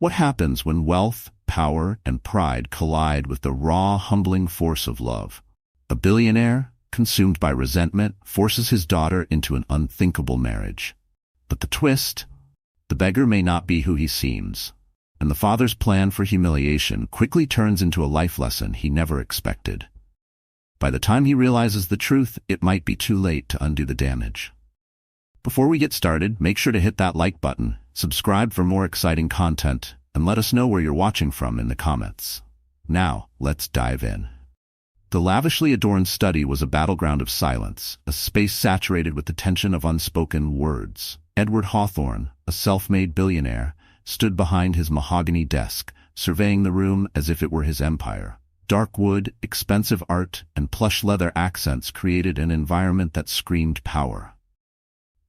What happens when wealth, power, and pride collide with the raw, humbling force of love? A billionaire, consumed by resentment, forces his daughter into an unthinkable marriage. But the twist? The beggar may not be who he seems, and the father's plan for humiliation quickly turns into a life lesson he never expected. By the time he realizes the truth, it might be too late to undo the damage. Before we get started, make sure to hit that like button, subscribe for more exciting content, and let us know where you're watching from in the comments. Now, let's dive in. The lavishly adorned study was a battleground of silence, a space saturated with the tension of unspoken words. Edward Hawthorne, a self-made billionaire, stood behind his mahogany desk, surveying the room as if it were his empire. Dark wood, expensive art, and plush leather accents created an environment that screamed power.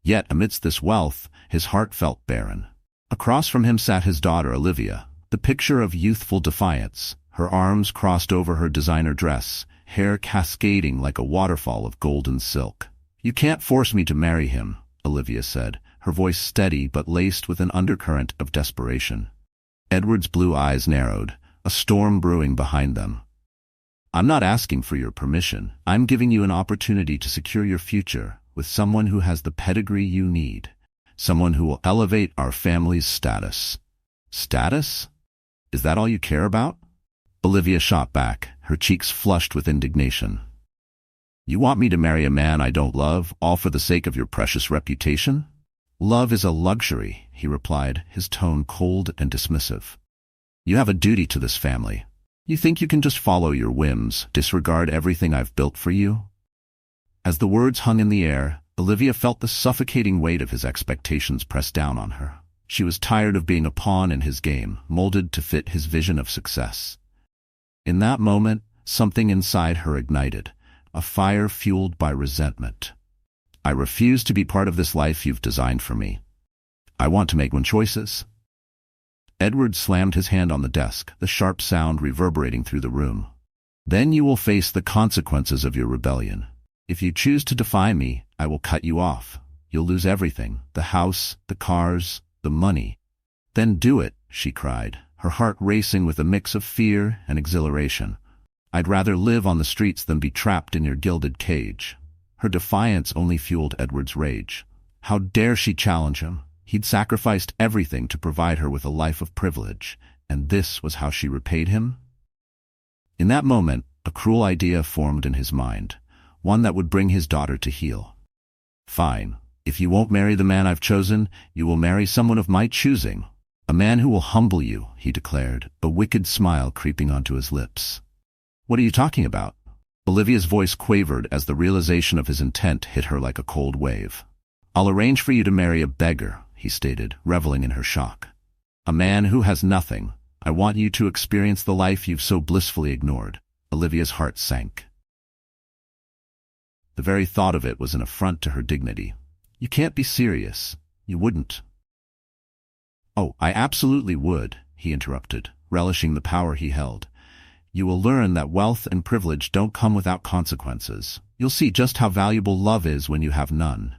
Yet, amidst this wealth, his heart felt barren. Across from him sat his daughter Olivia, the picture of youthful defiance, her arms crossed over her designer dress, hair cascading like a waterfall of golden silk. "You can't force me to marry him," Olivia said, her voice steady but laced with an undercurrent of desperation. Edward's blue eyes narrowed, a storm brewing behind them. "I'm not asking for your permission. I'm giving you an opportunity to secure your future with someone who has the pedigree you need, someone who will elevate our family's status." "Status? Is that all you care about?" Olivia shot back, her cheeks flushed with indignation. "You want me to marry a man I don't love, all for the sake of your precious reputation?" "Love is a luxury," he replied, his tone cold and dismissive. "You have a duty to this family. You think you can just follow your whims, disregard everything I've built for you?" As the words hung in the air, Olivia felt the suffocating weight of his expectations press down on her. She was tired of being a pawn in his game, molded to fit his vision of success. In that moment, something inside her ignited, a fire fueled by resentment. "I refuse to be part of this life you've designed for me. I want to make my own choices." Edward slammed his hand on the desk, the sharp sound reverberating through the room. "Then you will face the consequences of your rebellion. If you choose to defy me, I will cut you off. You'll lose everything, the house, the cars, the money." "Then do it," she cried, her heart racing with a mix of fear and exhilaration. "I'd rather live on the streets than be trapped in your gilded cage." Her defiance only fueled Edward's rage. How dare she challenge him? He'd sacrificed everything to provide her with a life of privilege, and this was how she repaid him? In that moment, a cruel idea formed in his mind, one that would bring his daughter to heel. "Fine. If you won't marry the man I've chosen, you will marry someone of my choosing. A man who will humble you," he declared, a wicked smile creeping onto his lips. "What are you talking about?" Olivia's voice quavered as the realization of his intent hit her like a cold wave. "I'll arrange for you to marry a beggar," he stated, reveling in her shock. "A man who has nothing. I want you to experience the life you've so blissfully ignored." Olivia's heart sank. The very thought of it was an affront to her dignity. "You can't be serious. You wouldn't." "Oh, I absolutely would," he interrupted, relishing the power he held. "You will learn that wealth and privilege don't come without consequences. You'll see just how valuable love is when you have none."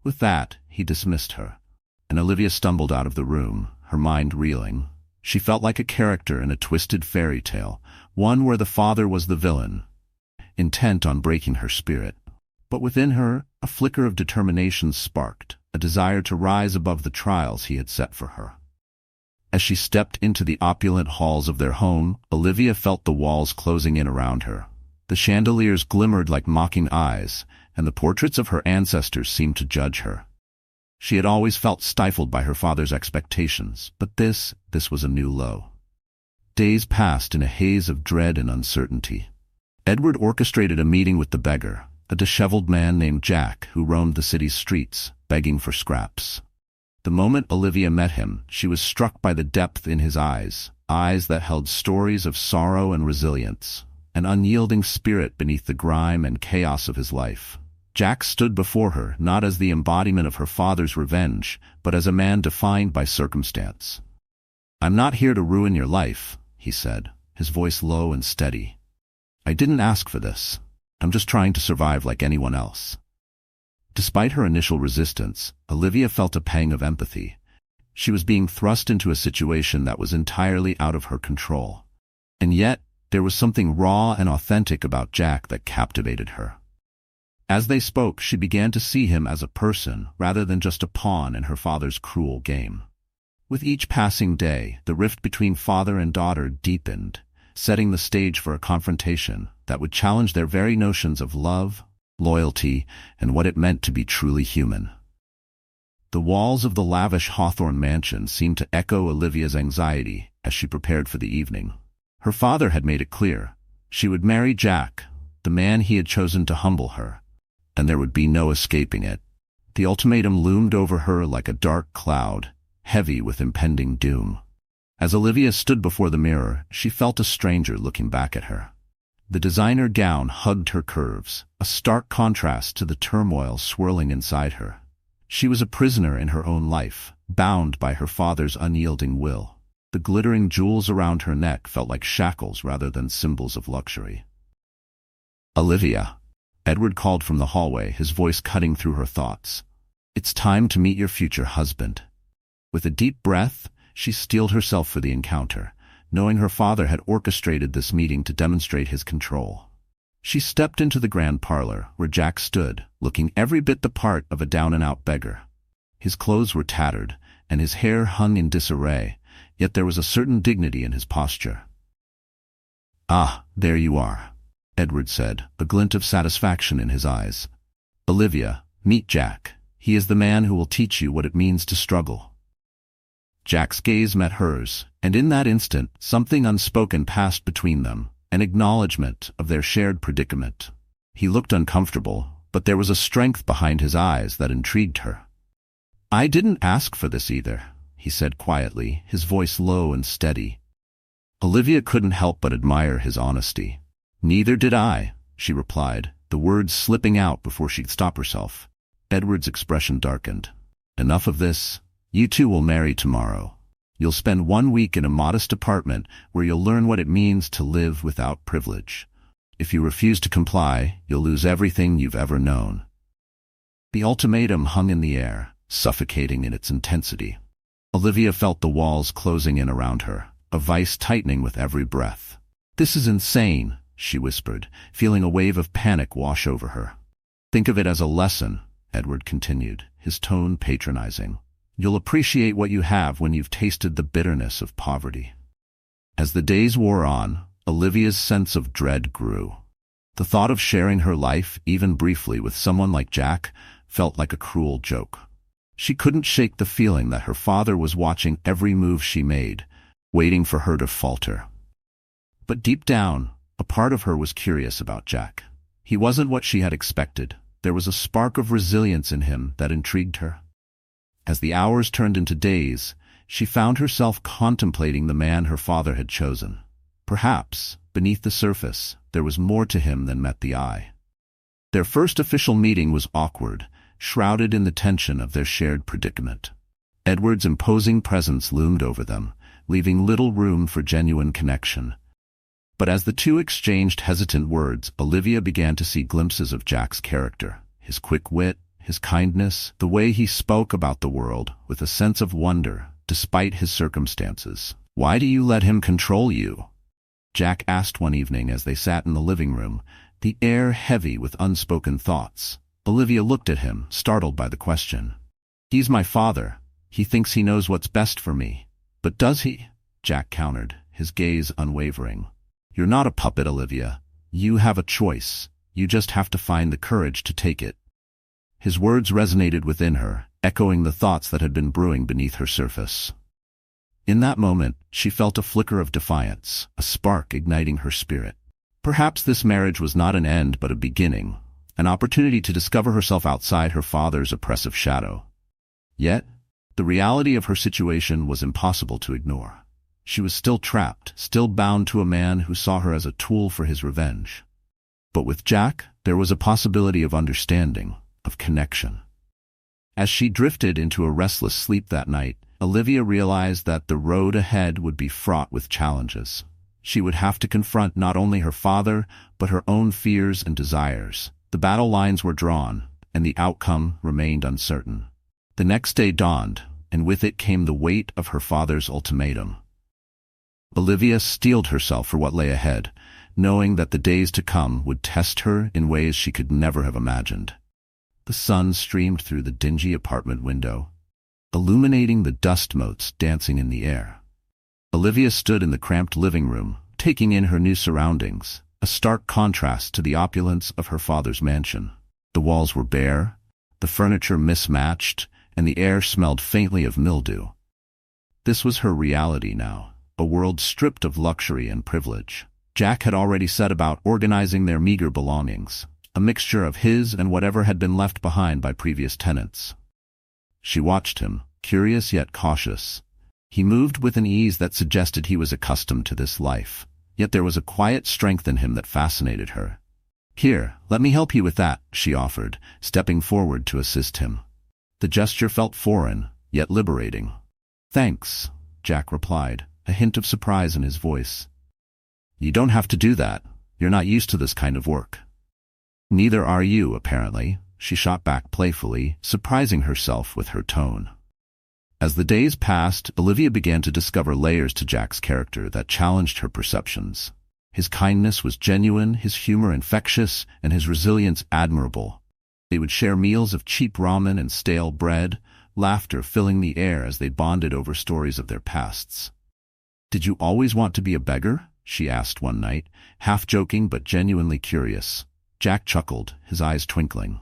With that, he dismissed her, and Olivia stumbled out of the room, her mind reeling. She felt like a character in a twisted fairy tale, one where the father was the villain, intent on breaking her spirit. But within her, a flicker of determination sparked, a desire to rise above the trials he had set for her. As she stepped into the opulent halls of their home, Olivia felt the walls closing in around her. The chandeliers glimmered like mocking eyes, and the portraits of her ancestors seemed to judge her. She had always felt stifled by her father's expectations, but this was a new low. Days passed in a haze of dread and uncertainty. Edward orchestrated a meeting with the beggar, a disheveled man named Jack who roamed the city's streets, begging for scraps. The moment Olivia met him, she was struck by the depth in his eyes, eyes that held stories of sorrow and resilience, an unyielding spirit beneath the grime and chaos of his life. Jack stood before her not as the embodiment of her father's revenge, but as a man defined by circumstance. "I'm not here to ruin your life," he said, his voice low and steady. "I didn't ask for this. I'm just trying to survive like anyone else." Despite her initial resistance, Olivia felt a pang of empathy. She was being thrust into a situation that was entirely out of her control. And yet, there was something raw and authentic about Jack that captivated her. As they spoke, she began to see him as a person rather than just a pawn in her father's cruel game. With each passing day, the rift between father and daughter deepened, setting the stage for a confrontation that would challenge their very notions of love, loyalty, and what it meant to be truly human. The walls of the lavish Hawthorne mansion seemed to echo Olivia's anxiety as she prepared for the evening. Her father had made it clear she would marry Jack, the man he had chosen to humble her, and there would be no escaping it. The ultimatum loomed over her like a dark cloud, heavy with impending doom. As Olivia stood before the mirror, she felt a stranger looking back at her. The designer gown hugged her curves, a stark contrast to the turmoil swirling inside her. She was a prisoner in her own life, bound by her father's unyielding will. The glittering jewels around her neck felt like shackles rather than symbols of luxury. "Olivia," Edward called from the hallway, his voice cutting through her thoughts. "It's time to meet your future husband." With a deep breath, she steeled herself for the encounter, knowing her father had orchestrated this meeting to demonstrate his control. She stepped into the grand parlor, where Jack stood, looking every bit the part of a down-and-out beggar. His clothes were tattered, and his hair hung in disarray, yet there was a certain dignity in his posture. "Ah, there you are," Edward said, a glint of satisfaction in his eyes. "Olivia, meet Jack. He is the man who will teach you what it means to struggle." Jack's gaze met hers, and in that instant, something unspoken passed between them, an acknowledgement of their shared predicament. He looked uncomfortable, but there was a strength behind his eyes that intrigued her. "I didn't ask for this either," he said quietly, his voice low and steady. Olivia couldn't help but admire his honesty. "Neither did I," she replied, the words slipping out before she'd stop herself. Edward's expression darkened. "Enough of this. You two will marry tomorrow. You'll spend 1 week in a modest apartment where you'll learn what it means to live without privilege. If you refuse to comply, you'll lose everything you've ever known." The ultimatum hung in the air, suffocating in its intensity. Olivia felt the walls closing in around her, a vice tightening with every breath. "This is insane," she whispered, feeling a wave of panic wash over her. "Think of it as a lesson," Edward continued, his tone patronizing. "You'll appreciate what you have when you've tasted the bitterness of poverty." As the days wore on, Olivia's sense of dread grew. The thought of sharing her life, even briefly, with someone like Jack felt like a cruel joke. She couldn't shake the feeling that her father was watching every move she made, waiting for her to falter. But deep down, a part of her was curious about Jack. He wasn't what she had expected. There was a spark of resilience in him that intrigued her. As the hours turned into days, she found herself contemplating the man her father had chosen. Perhaps, beneath the surface, there was more to him than met the eye. Their first official meeting was awkward, shrouded in the tension of their shared predicament. Edward's imposing presence loomed over them, leaving little room for genuine connection. But as the two exchanged hesitant words, Olivia began to see glimpses of Jack's character, his quick wit, his kindness, the way he spoke about the world with a sense of wonder, despite his circumstances. "Why do you let him control you?" Jack asked one evening as they sat in the living room, the air heavy with unspoken thoughts. Olivia looked at him, startled by the question. "He's my father. He thinks he knows what's best for me." "But does he?" Jack countered, his gaze unwavering. "You're not a puppet, Olivia. You have a choice. You just have to find the courage to take it." His words resonated within her, echoing the thoughts that had been brewing beneath her surface. In that moment, she felt a flicker of defiance, a spark igniting her spirit. Perhaps this marriage was not an end but a beginning, an opportunity to discover herself outside her father's oppressive shadow. Yet, the reality of her situation was impossible to ignore. She was still trapped, still bound to a man who saw her as a tool for his revenge. But with Jack, there was a possibility of understanding, of connection. As she drifted into a restless sleep that night, Olivia realized that the road ahead would be fraught with challenges. She would have to confront not only her father, but her own fears and desires. The battle lines were drawn, and the outcome remained uncertain. The next day dawned, and with it came the weight of her father's ultimatum. Olivia steeled herself for what lay ahead, knowing that the days to come would test her in ways she could never have imagined. The sun streamed through the dingy apartment window, illuminating the dust motes dancing in the air. Olivia stood in the cramped living room, taking in her new surroundings, a stark contrast to the opulence of her father's mansion. The walls were bare, the furniture mismatched, and the air smelled faintly of mildew. This was her reality now, a world stripped of luxury and privilege. Jack had already set about organizing their meager belongings, a mixture of his and whatever had been left behind by previous tenants. She watched him, curious yet cautious. He moved with an ease that suggested he was accustomed to this life, yet there was a quiet strength in him that fascinated her. "Here, let me help you with that," she offered, stepping forward to assist him. The gesture felt foreign, yet liberating. "Thanks," Jack replied, a hint of surprise in his voice. "You don't have to do that. You're not used to this kind of work." "Neither are you, apparently," she shot back playfully, surprising herself with her tone. As the days passed, Olivia began to discover layers to Jack's character that challenged her perceptions. His kindness was genuine, his humor infectious, and his resilience admirable. They would share meals of cheap ramen and stale bread, laughter filling the air as they bonded over stories of their pasts. "Did you always want to be a beggar?" she asked one night, half joking but genuinely curious. Jack chuckled, his eyes twinkling.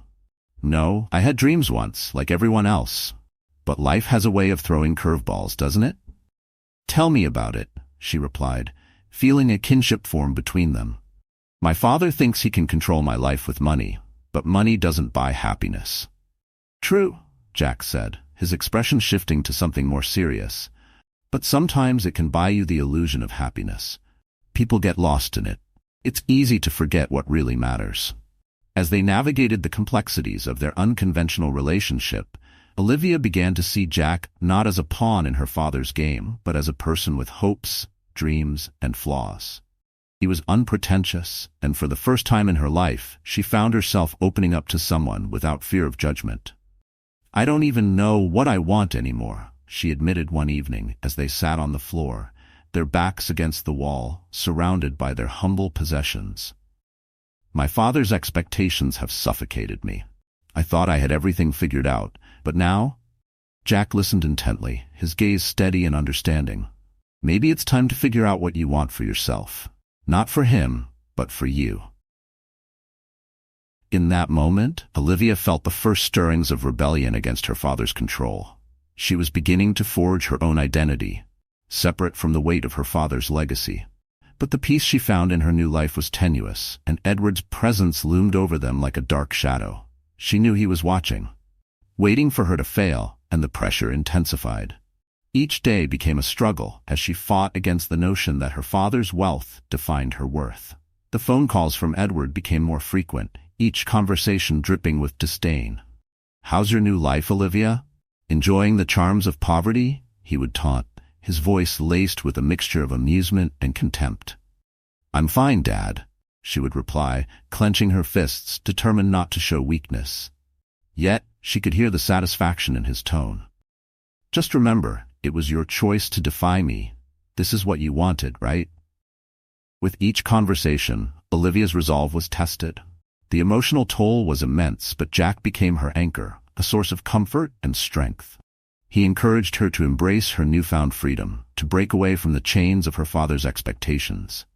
"No, I had dreams once, like everyone else. But life has a way of throwing curveballs, doesn't it?" "Tell me about it," she replied, feeling a kinship form between them. "My father thinks he can control my life with money, but money doesn't buy happiness." "True," Jack said, his expression shifting to something more serious. "But sometimes it can buy you the illusion of happiness. People get lost in it. It's easy to forget what really matters." As they navigated the complexities of their unconventional relationship, Olivia began to see Jack not as a pawn in her father's game, but as a person with hopes, dreams, and flaws. He was unpretentious, and for the first time in her life, she found herself opening up to someone without fear of judgment. "I don't even know what I want anymore," she admitted one evening as they sat on the floor, their backs against the wall, surrounded by their humble possessions. "My father's expectations have suffocated me. I thought I had everything figured out, but now—" Jack listened intently, his gaze steady and understanding. "Maybe it's time to figure out what you want for yourself. Not for him, but for you." In that moment, Olivia felt the first stirrings of rebellion against her father's control. She was beginning to forge her own identity, separate from the weight of her father's legacy. But the peace she found in her new life was tenuous, and Edward's presence loomed over them like a dark shadow. She knew he was watching, waiting for her to fail, and the pressure intensified. Each day became a struggle as she fought against the notion that her father's wealth defined her worth. The phone calls from Edward became more frequent, each conversation dripping with disdain. "How's your new life, Olivia? Enjoying the charms of poverty?" he would taunt, his voice laced with a mixture of amusement and contempt. "I'm fine, Dad," she would reply, clenching her fists, determined not to show weakness. Yet, she could hear the satisfaction in his tone. "Just remember, it was your choice to defy me. This is what you wanted, right?" With each conversation, Olivia's resolve was tested. The emotional toll was immense, but Jack became her anchor, a source of comfort and strength. He encouraged her to embrace her newfound freedom, to break away from the chains of her father's expectations.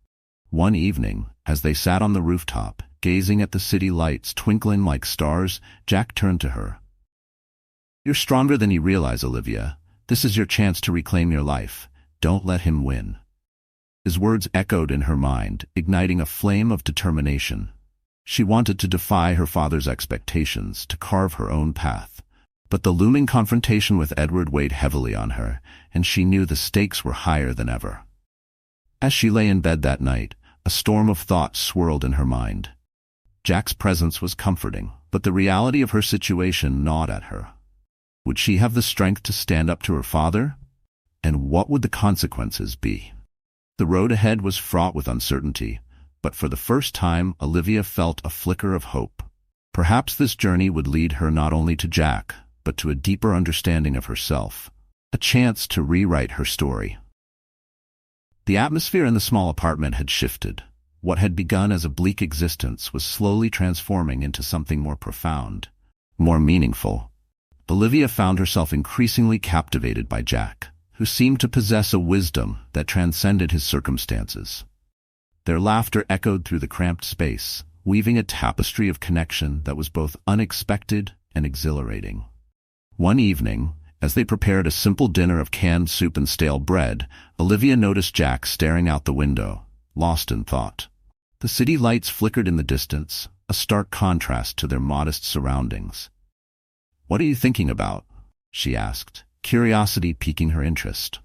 One evening, as they sat on the rooftop, gazing at the city lights twinkling like stars, Jack turned to her. "You're stronger than you realize, Olivia. This is your chance to reclaim your life. Don't let him win." His words echoed in her mind, igniting a flame of determination. She wanted to defy her father's expectations, to carve her own path. But the looming confrontation with Edward weighed heavily on her, and she knew the stakes were higher than ever. As she lay in bed that night, a storm of thought swirled in her mind. Jack's presence was comforting, but the reality of her situation gnawed at her. Would she have the strength to stand up to her father? And what would the consequences be? The road ahead was fraught with uncertainty, but for the first time Olivia felt a flicker of hope. Perhaps this journey would lead her not only to Jack, but to a deeper understanding of herself, a chance to rewrite her story. The atmosphere in the small apartment had shifted. What had begun as a bleak existence was slowly transforming into something more profound, more meaningful. Olivia found herself increasingly captivated by Jack, who seemed to possess a wisdom that transcended his circumstances. Their laughter echoed through the cramped space, weaving a tapestry of connection that was both unexpected and exhilarating. One evening, as they prepared a simple dinner of canned soup and stale bread, Olivia noticed Jack staring out the window, lost in thought. The city lights flickered in the distance, a stark contrast to their modest surroundings. "What are you thinking about?" she asked, curiosity piquing her interest.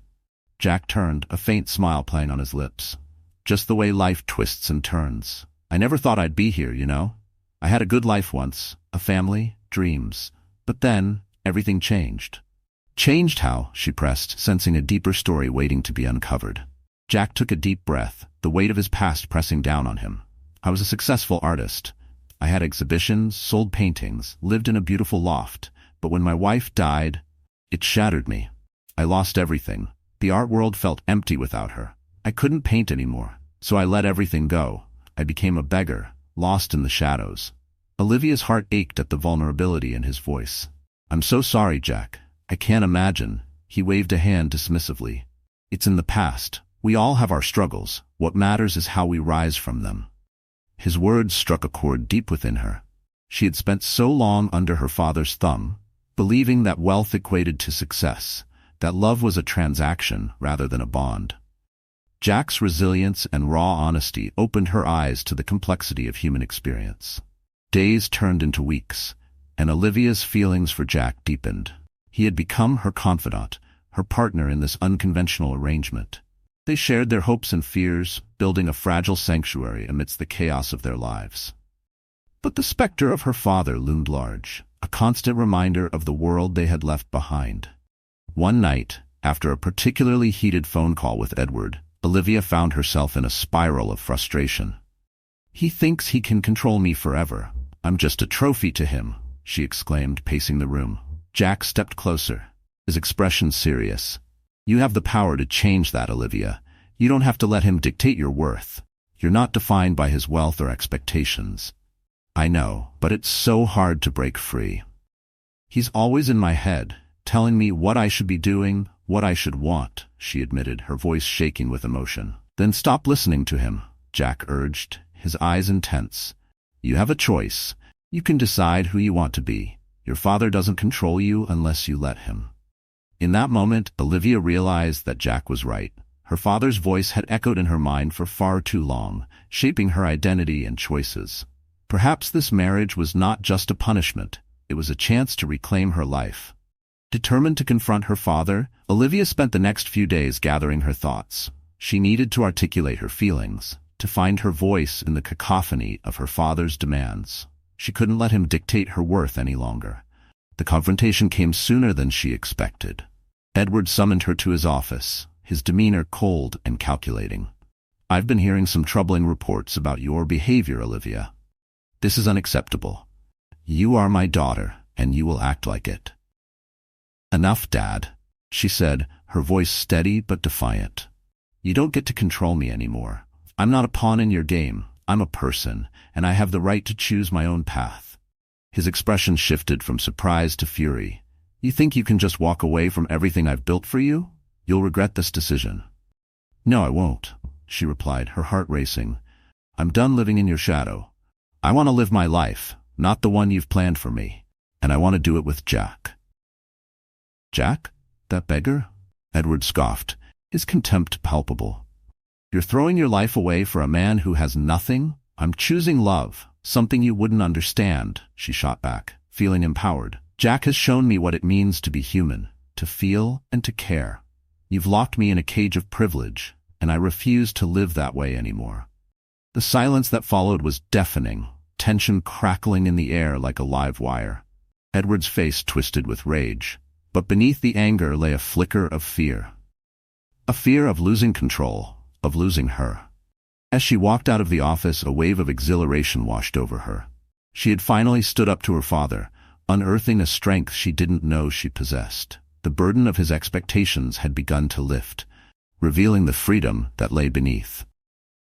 Jack turned, a faint smile playing on his lips. "Just the way life twists and turns. I never thought I'd be here, you know? I had a good life once, a family, dreams. But then, everything changed." "Changed how?" she pressed, sensing a deeper story waiting to be uncovered. Jack took a deep breath, the weight of his past pressing down on him. "I was a successful artist. I had exhibitions, sold paintings, lived in a beautiful loft. But when my wife died, it shattered me. I lost everything. The art world felt empty without her. I couldn't paint anymore, so I let everything go. I became a beggar, lost in the shadows." Olivia's heart ached at the vulnerability in his voice. "I'm so sorry, Jack. I can't imagine." He waved a hand dismissively. "It's in the past. We all have our struggles. What matters is how we rise from them." His words struck a chord deep within her. She had spent so long under her father's thumb, believing that wealth equated to success, that love was a transaction rather than a bond. Jack's resilience and raw honesty opened her eyes to the complexity of human experience. Days turned into weeks, and Olivia's feelings for Jack deepened. He had become her confidant, her partner in this unconventional arrangement. They shared their hopes and fears, building a fragile sanctuary amidst the chaos of their lives. But the specter of her father loomed large, a constant reminder of the world they had left behind. One night, after a particularly heated phone call with Edward, Olivia found herself in a spiral of frustration. "He thinks he can control me forever. I'm just a trophy to him," she exclaimed, pacing the room. Jack stepped closer, his expression serious. "You have the power to change that, Olivia. You don't have to let him dictate your worth. You're not defined by his wealth or expectations." "I know, but it's so hard to break free. He's always in my head, telling me what I should be doing, what I should want," she admitted, her voice shaking with emotion. "Then stop listening to him," Jack urged, his eyes intense. "You have a choice. You can decide who you want to be. Your father doesn't control you unless you let him." In that moment, Olivia realized that Jack was right. Her father's voice had echoed in her mind for far too long, shaping her identity and choices. Perhaps this marriage was not just a punishment, it was a chance to reclaim her life. Determined to confront her father, Olivia spent the next few days gathering her thoughts. She needed to articulate her feelings, to find her voice in the cacophony of her father's demands. She couldn't let him dictate her worth any longer. The confrontation came sooner than she expected. Edward summoned her to his office, his demeanor cold and calculating. "I've been hearing some troubling reports about your behavior, Olivia. This is unacceptable. You are my daughter, and you will act like it." "Enough, Dad," she said, her voice steady but defiant. "You don't get to control me anymore. I'm not a pawn in your game. I'm a person, and I have the right to choose my own path." His expression shifted from surprise to fury. "You think you can just walk away from everything I've built for you? You'll regret this decision." "No, I won't," she replied, her heart racing. "I'm done living in your shadow. I want to live my life, not the one you've planned for me, and I want to do it with Jack." "Jack? That beggar?" Edward scoffed, his contempt palpable. "You're throwing your life away for a man who has nothing? I'm choosing love, something you wouldn't understand," she shot back, feeling empowered. "Jack has shown me what it means to be human, to feel and to care. You've locked me in a cage of privilege, and I refuse to live that way anymore." The silence that followed was deafening, tension crackling in the air like a live wire. Edward's face twisted with rage, but beneath the anger lay a flicker of fear. A fear of losing control, of losing her. As she walked out of the office, a wave of exhilaration washed over her. She had finally stood up to her father, unearthing a strength she didn't know she possessed. The burden of his expectations had begun to lift, revealing the freedom that lay beneath.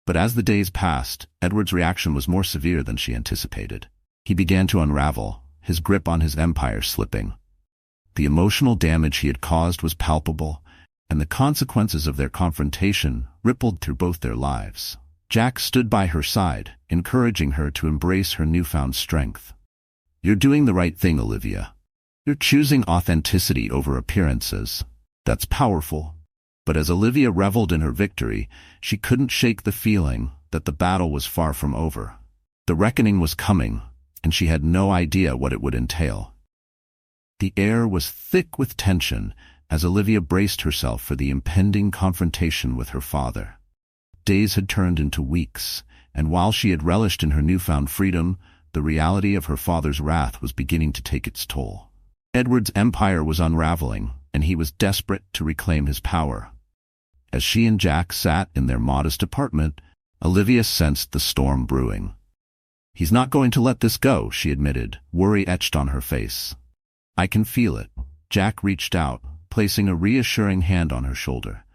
But as the days passed, Edward's reaction was more severe than she anticipated. He began to unravel, his grip on his empire slipping. The emotional damage he had caused was palpable, and the consequences of their confrontation rippled through both their lives. Jack stood by her side, encouraging her to embrace her newfound strength. "You're doing the right thing, Olivia. You're choosing authenticity over appearances. That's powerful." But as Olivia reveled in her victory, she couldn't shake the feeling that the battle was far from over. The reckoning was coming, and she had no idea what it would entail. The air was thick with tension as Olivia braced herself for the impending confrontation with her father. Days had turned into weeks, and while she had relished in her newfound freedom, the reality of her father's wrath was beginning to take its toll. Edward's empire was unraveling, and he was desperate to reclaim his power. As she and Jack sat in their modest apartment, Olivia sensed the storm brewing. "He's not going to let this go," she admitted, worry etched on her face. "I can feel it." Jack reached out, placing a reassuring hand on her shoulder.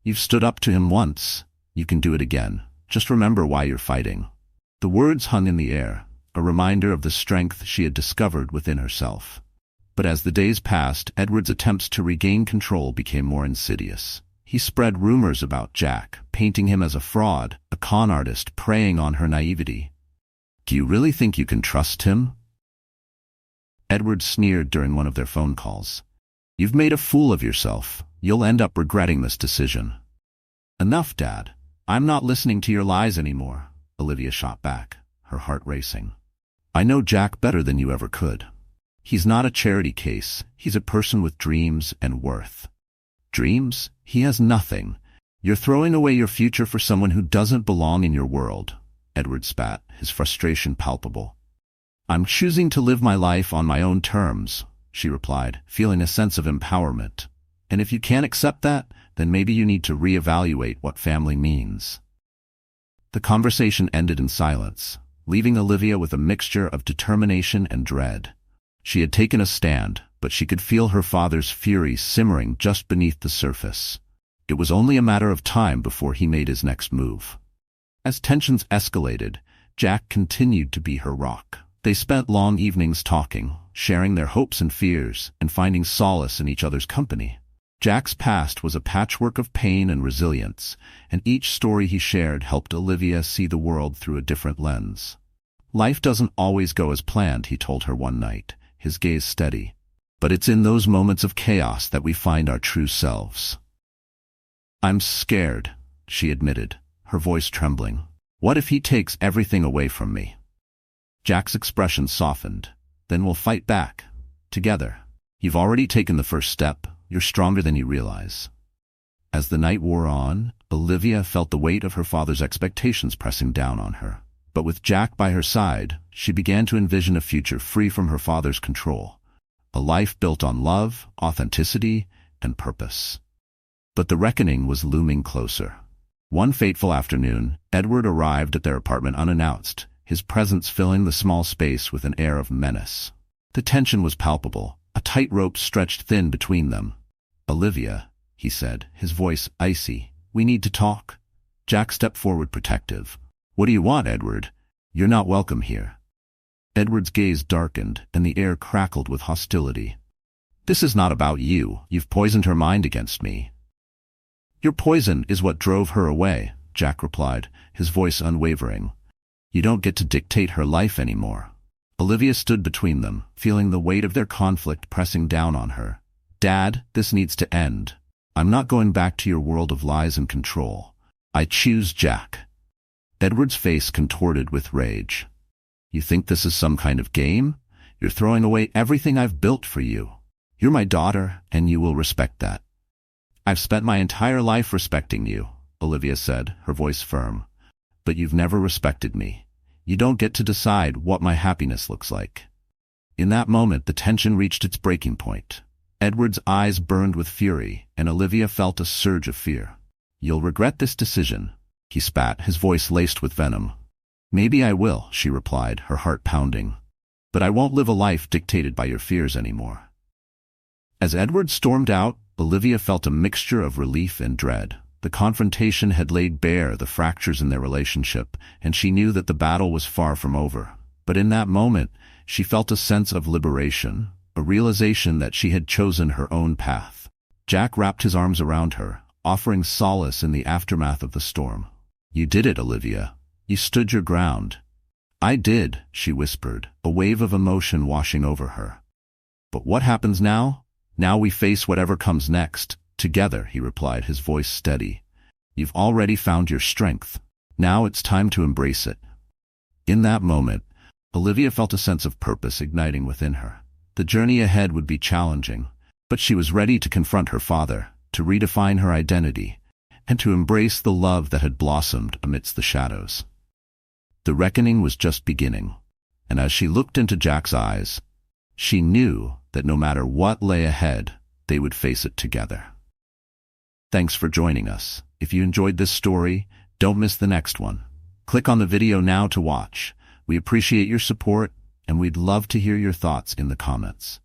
"You've stood up to him once. You can do it again. Just remember why you're fighting." The words hung in the air, a reminder of the strength she had discovered within herself. But as the days passed, Edward's attempts to regain control became more insidious. He spread rumors about Jack, painting him as a fraud, a con artist preying on her naivety. "Do you really think you can trust him?" Edward sneered during one of their phone calls. "You've made a fool of yourself. You'll end up regretting this decision." "Enough, Dad. I'm not listening to your lies anymore," Olivia shot back, her heart racing. "I know Jack better than you ever could. He's not a charity case. He's a person with dreams and worth." "Dreams? He has nothing. You're throwing away your future for someone who doesn't belong in your world," Edward spat, his frustration palpable. "I'm choosing to live my life on my own terms," she replied, feeling a sense of empowerment. "And if you can't accept that, then maybe you need to reevaluate what family means." The conversation ended in silence, leaving Olivia with a mixture of determination and dread. She had taken a stand, but she could feel her father's fury simmering just beneath the surface. It was only a matter of time before he made his next move. As tensions escalated, Jack continued to be her rock. They spent long evenings talking, sharing their hopes and fears, and finding solace in each other's company. Jack's past was a patchwork of pain and resilience, and each story he shared helped Olivia see the world through a different lens. "Life doesn't always go as planned," he told her one night, his gaze steady. "But it's in those moments of chaos that we find our true selves." "I'm scared," she admitted, her voice trembling. "What if he takes everything away from me?" Jack's expression softened. "Then we'll fight back. Together. You've already taken the first step. You're stronger than you realize." As the night wore on, Olivia felt the weight of her father's expectations pressing down on her. But with Jack by her side, she began to envision a future free from her father's control. A life built on love, authenticity, and purpose. But the reckoning was looming closer. One fateful afternoon, Edward arrived at their apartment unannounced, his presence filling the small space with an air of menace. The tension was palpable, a tight rope stretched thin between them. "Olivia," he said, his voice icy, "we need to talk." Jack stepped forward protective. "What do you want, Edward? You're not welcome here." Edward's gaze darkened, and the air crackled with hostility. "This is not about you. You've poisoned her mind against me." "Your poison is what drove her away," Jack replied, his voice unwavering. "You don't get to dictate her life anymore." Olivia stood between them, feeling the weight of their conflict pressing down on her. "Dad, this needs to end. I'm not going back to your world of lies and control. I choose Jack." Edward's face contorted with rage. "You think this is some kind of game? You're throwing away everything I've built for you. You're my daughter, and you will respect that." "I've spent my entire life respecting you," Olivia said, her voice firm. "But you've never respected me. You don't get to decide what my happiness looks like." In that moment, the tension reached its breaking point. Edward's eyes burned with fury, and Olivia felt a surge of fear. "You'll regret this decision," he spat, his voice laced with venom. "Maybe I will," she replied, her heart pounding. "But I won't live a life dictated by your fears anymore." As Edward stormed out, Olivia felt a mixture of relief and dread. The confrontation had laid bare the fractures in their relationship, and she knew that the battle was far from over. But in that moment, she felt a sense of liberation, a realization that she had chosen her own path. Jack wrapped his arms around her, offering solace in the aftermath of the storm. "You did it, Olivia. You stood your ground." "I did," she whispered, a wave of emotion washing over her. "But what happens now? Now we face whatever comes next. Together," he replied, his voice steady. "You've already found your strength. Now it's time to embrace it." In that moment, Olivia felt a sense of purpose igniting within her. The journey ahead would be challenging, but she was ready to confront her father, to redefine her identity, and to embrace the love that had blossomed amidst the shadows. The reckoning was just beginning, and as she looked into Jack's eyes, she knew that no matter what lay ahead, they would face it together. Thanks for joining us. If you enjoyed this story, don't miss the next one. Click on the video now to watch. We appreciate your support, and we'd love to hear your thoughts in the comments.